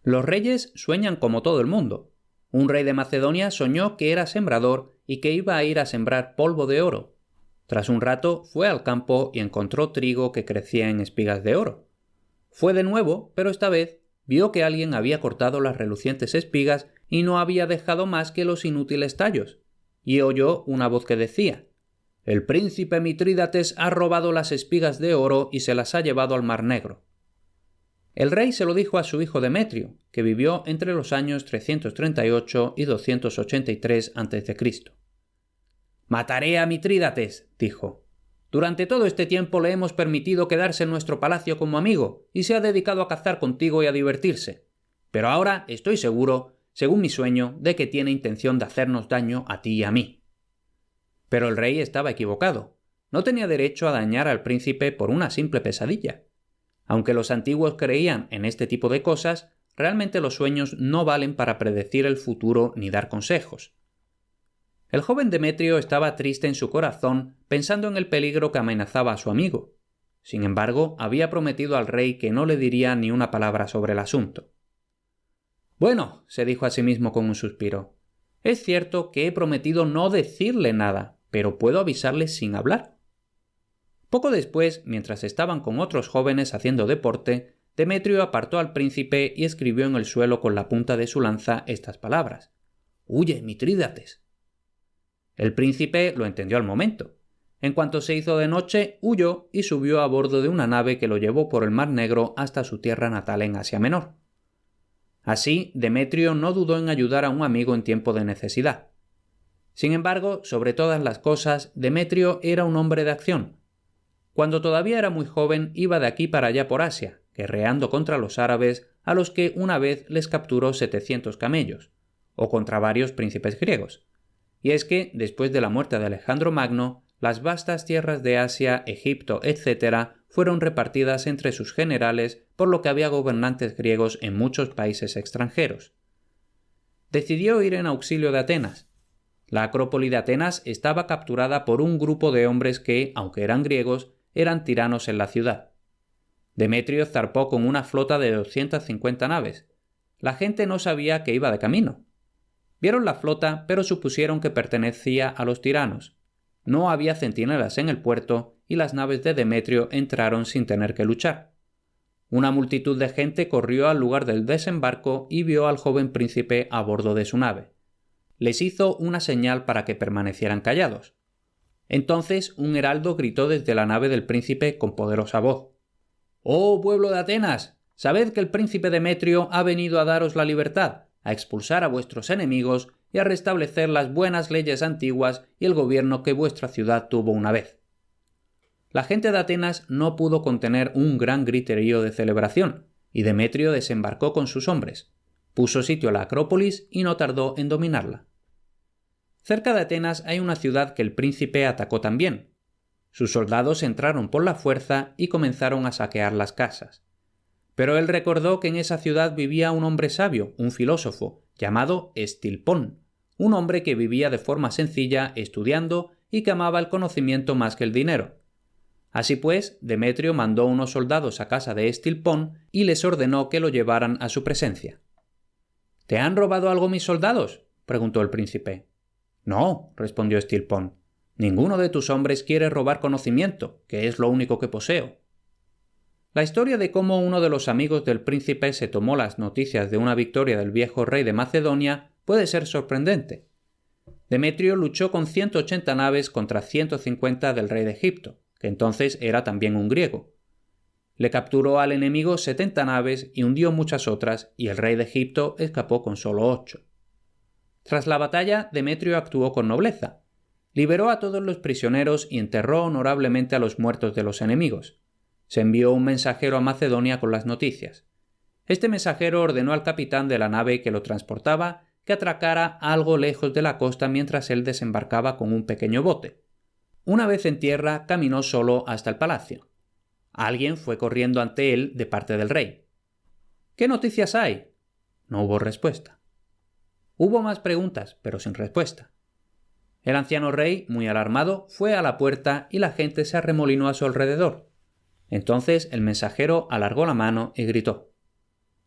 Los reyes sueñan como todo el mundo. Un rey de Macedonia soñó que era sembrador y que iba a ir a sembrar polvo de oro. Tras un rato fue al campo y encontró trigo que crecía en espigas de oro. Fue de nuevo, pero esta vez vio que alguien había cortado las relucientes espigas y no había dejado más que los inútiles tallos, y oyó una voz que decía: «El príncipe Mitrídates ha robado las espigas de oro y se las ha llevado al Mar Negro». El rey se lo dijo a su hijo Demetrio, que vivió entre los años 338 y 283 a.C. «Mataré a Mitrídates», dijo. «Durante todo este tiempo le hemos permitido quedarse en nuestro palacio como amigo y se ha dedicado a cazar contigo y a divertirse. Pero ahora estoy seguro, según mi sueño, de que tiene intención de hacernos daño a ti y a mí». Pero el rey estaba equivocado. No tenía derecho a dañar al príncipe por una simple pesadilla. Aunque los antiguos creían en este tipo de cosas, realmente los sueños no valen para predecir el futuro ni dar consejos. El joven Demetrio estaba triste en su corazón pensando en el peligro que amenazaba a su amigo. Sin embargo, había prometido al rey que no le diría ni una palabra sobre el asunto. «Bueno», se dijo a sí mismo con un suspiro, «es cierto que he prometido no decirle nada, pero puedo avisarle sin hablar». Poco después, mientras estaban con otros jóvenes haciendo deporte, Demetrio apartó al príncipe y escribió en el suelo con la punta de su lanza estas palabras: «Huye, Mitrídates». El príncipe lo entendió al momento. En cuanto se hizo de noche, huyó y subió a bordo de una nave que lo llevó por el Mar Negro hasta su tierra natal en Asia Menor. Así, Demetrio no dudó en ayudar a un amigo en tiempo de necesidad. Sin embargo, sobre todas las cosas, Demetrio era un hombre de acción. Cuando todavía era muy joven, iba de aquí para allá por Asia, guerreando contra los árabes, a los que una vez les capturó 700 camellos, o contra varios príncipes griegos. Y es que, después de la muerte de Alejandro Magno, las vastas tierras de Asia, Egipto, etc., fueron repartidas entre sus generales, por lo que había gobernantes griegos en muchos países extranjeros. Decidió ir en auxilio de Atenas. La Acrópoli de Atenas estaba capturada por un grupo de hombres que, aunque eran griegos, eran tiranos en la ciudad. Demetrio zarpó con una flota de 250 naves. La gente no sabía que iba de camino. Vieron la flota, pero supusieron que pertenecía a los tiranos. No había centinelas en el puerto y las naves de Demetrio entraron sin tener que luchar. Una multitud de gente corrió al lugar del desembarco y vio al joven príncipe a bordo de su nave. Les hizo una señal para que permanecieran callados. Entonces un heraldo gritó desde la nave del príncipe con poderosa voz: «¡Oh pueblo de Atenas! Sabed que el príncipe Demetrio ha venido a daros la libertad, a expulsar a vuestros enemigos y a restablecer las buenas leyes antiguas y el gobierno que vuestra ciudad tuvo una vez». La gente de Atenas no pudo contener un gran griterío de celebración, y Demetrio desembarcó con sus hombres. Puso sitio a la Acrópolis y no tardó en dominarla. Cerca de Atenas hay una ciudad que el príncipe atacó también. Sus soldados entraron por la fuerza y comenzaron a saquear las casas. Pero él recordó que en esa ciudad vivía un hombre sabio, un filósofo, llamado Estilpón, un hombre que vivía de forma sencilla, estudiando y que amaba el conocimiento más que el dinero. Así pues, Demetrio mandó unos soldados a casa de Estilpón y les ordenó que lo llevaran a su presencia. «¿Te han robado algo mis soldados?», preguntó el príncipe. «No», respondió Estilpón, «ninguno de tus hombres quiere robar conocimiento, que es lo único que poseo». La historia de cómo uno de los amigos del príncipe se tomó las noticias de una victoria del viejo rey de Macedonia puede ser sorprendente. Demetrio luchó con 180 naves contra 150 del rey de Egipto, que entonces era también un griego. Le capturó al enemigo 70 naves y hundió muchas otras, y el rey de Egipto escapó con solo 8. Tras la batalla, Demetrio actuó con nobleza. Liberó a todos los prisioneros y enterró honorablemente a los muertos de los enemigos. Se envió un mensajero a Macedonia con las noticias. Este mensajero ordenó al capitán de la nave que lo transportaba que atracara algo lejos de la costa mientras él desembarcaba con un pequeño bote. Una vez en tierra, caminó solo hasta el palacio. Alguien fue corriendo ante él de parte del rey. «¿Qué noticias hay?». No hubo respuesta. Hubo más preguntas, pero sin respuesta. El anciano rey, muy alarmado, fue a la puerta y la gente se arremolinó a su alrededor. Entonces el mensajero alargó la mano y gritó: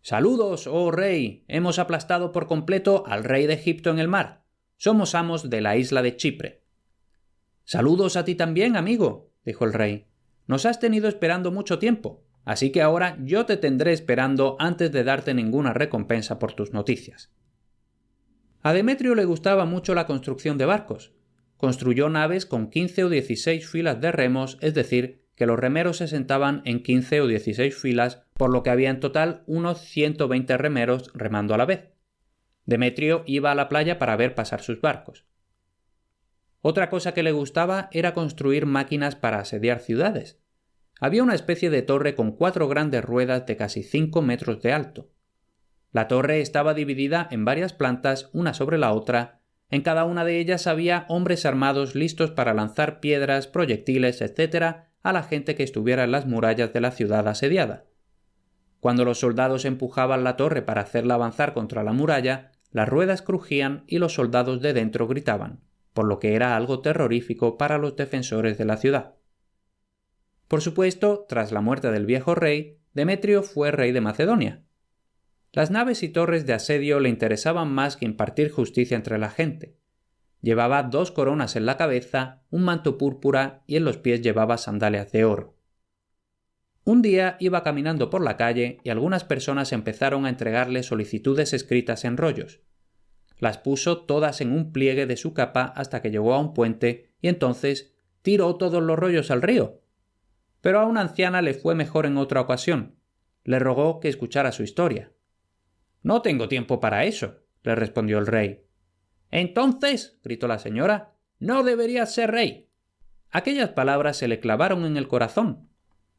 «Saludos, oh rey. Hemos aplastado por completo al rey de Egipto en el mar. Somos amos de la isla de Chipre». «Saludos a ti también, amigo», dijo el rey. «Nos has tenido esperando mucho tiempo, así que ahora yo te tendré esperando antes de darte ninguna recompensa por tus noticias». A Demetrio le gustaba mucho la construcción de barcos. Construyó naves con 15 o 16 filas de remos, es decir, que los remeros se sentaban en 15 o 16 filas, por lo que había en total unos 120 remeros remando a la vez. Demetrio iba a la playa para ver pasar sus barcos. Otra cosa que le gustaba era construir máquinas para asediar ciudades. Había una especie de torre con 4 grandes ruedas de casi 5 metros de alto. La torre estaba dividida en varias plantas, una sobre la otra. En cada una de ellas había hombres armados listos para lanzar piedras, proyectiles, etc., a la gente que estuviera en las murallas de la ciudad asediada. Cuando los soldados empujaban la torre para hacerla avanzar contra la muralla, las ruedas crujían y los soldados de dentro gritaban, por lo que era algo terrorífico para los defensores de la ciudad. Por supuesto, tras la muerte del viejo rey, Demetrio fue rey de Macedonia. Las naves y torres de asedio le interesaban más que impartir justicia entre la gente. Llevaba 2 coronas en la cabeza, un manto púrpura y en los pies llevaba sandalias de oro. Un día iba caminando por la calle y algunas personas empezaron a entregarle solicitudes escritas en rollos. Las puso todas en un pliegue de su capa hasta que llegó a un puente y entonces tiró todos los rollos al río. Pero a una anciana le fue mejor en otra ocasión. Le rogó que escuchara su historia. «No tengo tiempo para eso», le respondió el rey. «Entonces», gritó la señora, «no deberías ser rey». Aquellas palabras se le clavaron en el corazón.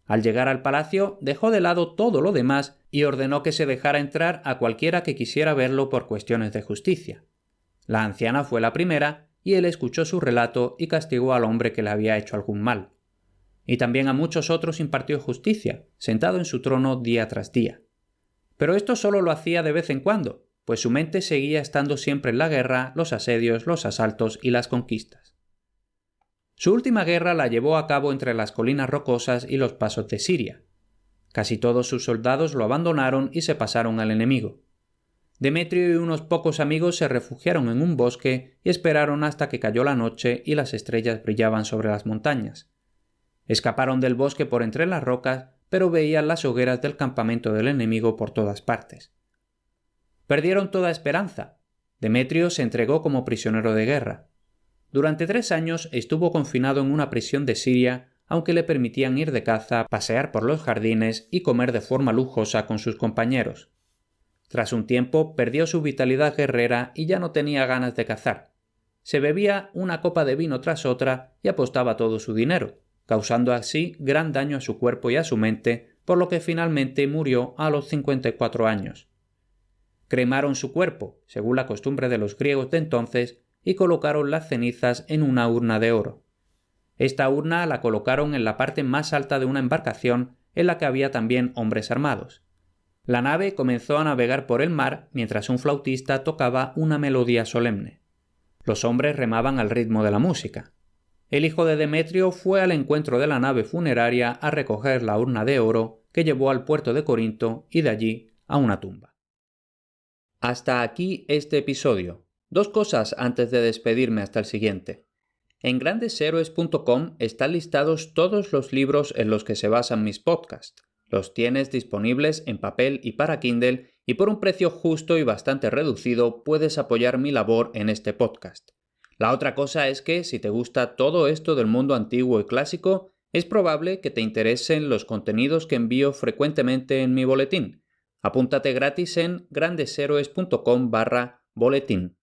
Al llegar al palacio, dejó de lado todo lo demás y ordenó que se dejara entrar a cualquiera que quisiera verlo por cuestiones de justicia. La anciana fue la primera y él escuchó su relato y castigó al hombre que le había hecho algún mal. Y también a muchos otros impartió justicia, sentado en su trono día tras día. Pero esto solo lo hacía de vez en cuando, pues su mente seguía estando siempre en la guerra, los asedios, los asaltos y las conquistas. Su última guerra la llevó a cabo entre las colinas rocosas y los pasos de Siria. Casi todos sus soldados lo abandonaron y se pasaron al enemigo. Demetrio y unos pocos amigos se refugiaron en un bosque y esperaron hasta que cayó la noche y las estrellas brillaban sobre las montañas. Escaparon del bosque por entre las rocas, pero veían las hogueras del campamento del enemigo por todas partes. Perdieron toda esperanza. Demetrio se entregó como prisionero de guerra. Durante 3 años estuvo confinado en una prisión de Siria, aunque le permitían ir de caza, pasear por los jardines y comer de forma lujosa con sus compañeros. Tras un tiempo perdió su vitalidad guerrera y ya no tenía ganas de cazar. Se bebía una copa de vino tras otra y apostaba todo su dinero, causando así gran daño a su cuerpo y a su mente, por lo que finalmente murió a los 54 años. Cremaron su cuerpo, según la costumbre de los griegos de entonces, y colocaron las cenizas en una urna de oro. Esta urna la colocaron en la parte más alta de una embarcación en la que había también hombres armados. La nave comenzó a navegar por el mar mientras un flautista tocaba una melodía solemne. Los hombres remaban al ritmo de la música. El hijo de Demetrio fue al encuentro de la nave funeraria a recoger la urna de oro que llevó al puerto de Corinto y de allí a una tumba. Hasta aquí este episodio. 2 cosas antes de despedirme hasta el siguiente. En grandeshéroes.com están listados todos los libros en los que se basan mis podcasts. Los tienes disponibles en papel y para Kindle y por un precio justo y bastante reducido puedes apoyar mi labor en este podcast. La otra cosa es que si te gusta todo esto del mundo antiguo y clásico, es probable que te interesen los contenidos que envío frecuentemente en mi boletín. Apúntate gratis en grandeshéroes.com/boletín.